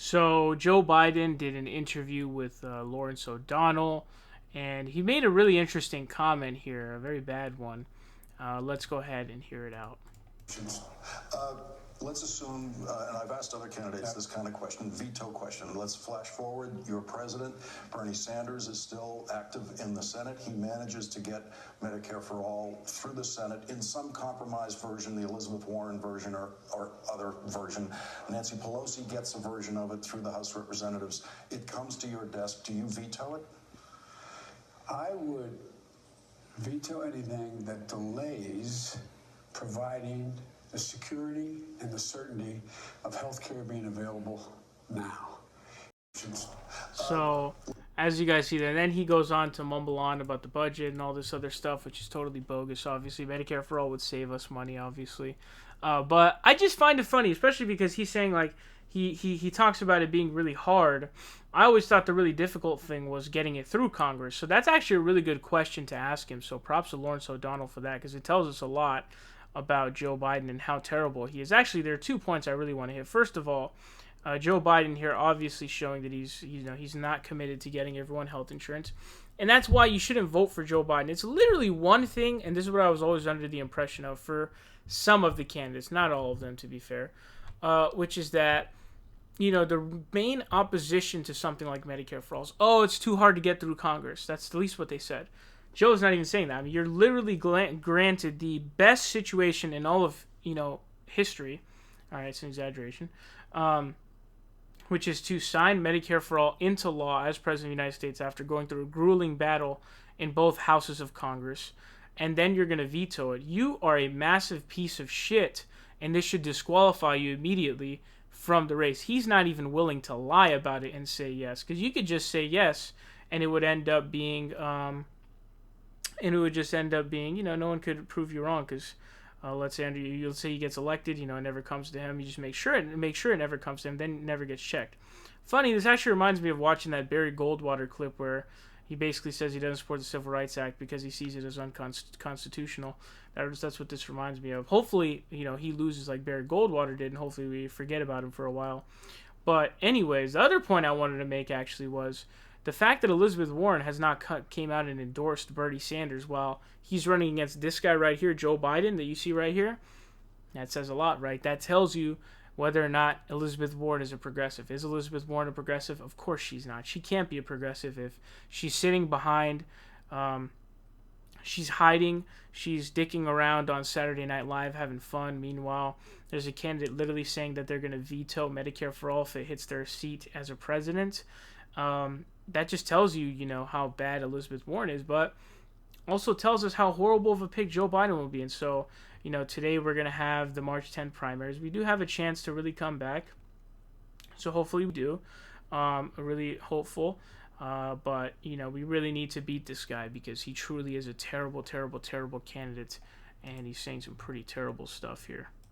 So Joe Biden did an interview with Lawrence O'Donnell, and he made a really interesting comment here, a very bad one. Let's go ahead and hear it out. Uh, let's assume, and I've asked other candidates this kind of question, veto question. Let's flash forward. Your president, Bernie Sanders, is still active in the Senate. He manages to get Medicare for All through the Senate in some compromised version, the Elizabeth Warren version or other version. Nancy Pelosi gets a version of it through the House of Representatives. It comes to your desk. Do you veto it? I would veto anything that delays providing the security and the certainty of health care being available now. So, as you guys see there, then he goes on to mumble on about the budget and all this other stuff, which is totally bogus. Obviously, Medicare for All would save us money, obviously. But I just find it funny, especially because he's saying, like, he talks about it being really hard. I always thought the really difficult thing was getting it through Congress. So that's actually a really good question to ask him. So props to Lawrence O'Donnell for that, because it tells us a lot about Joe Biden and how terrible he is. Actually, there are 2 points I really want to hit. First of all, Joe Biden here obviously showing that he's not committed to getting everyone health insurance, and that's why you shouldn't vote for Joe Biden. It's literally one thing, and this is what I was always under the impression of for some of the candidates, not all of them to be fair, which is that the main opposition to something like Medicare for All is, oh, it's too hard to get through Congress. That's at least what they said. Joe's not even saying that. I mean, you're literally granted the best situation in all of history. All right, it's an exaggeration. Which is to sign Medicare for All into law as President of the United States after going through a grueling battle in both houses of Congress, and then you're going to veto it. You are a massive piece of shit, and this should disqualify you immediately from the race. He's not even willing to lie about it and say yes, because you could just say yes, and it would end up being, no one could prove you wrong, because let's say he gets elected, it never comes to him. You just make sure it never comes to him, then it never gets checked. Funny, this actually reminds me of watching that Barry Goldwater clip where he basically says he doesn't support the Civil Rights Act because he sees it as unconstitutional. That's what this reminds me of. Hopefully, he loses like Barry Goldwater did, and hopefully we forget about him for a while. But anyways, the other point I wanted to make actually was the fact that Elizabeth Warren has not came out and endorsed Bernie Sanders while he's running against this guy right here, Joe Biden, that you see right here. That says a lot, right? That tells you whether or not Elizabeth Warren is a progressive. Is Elizabeth Warren a progressive? Of course she's not. She can't be a progressive if she's sitting behind, she's hiding, she's dicking around on Saturday Night Live having fun. Meanwhile, there's a candidate literally saying that they're going to veto Medicare for All if it hits their seat as a president. That just tells you, how bad Elizabeth Warren is, but also tells us how horrible of a pick Joe Biden will be. And so, today we're going to have the March 10th primaries. We do have a chance to really come back. So hopefully we do. Really hopeful. But, we really need to beat this guy because he truly is a terrible, terrible, terrible candidate. And he's saying some pretty terrible stuff here.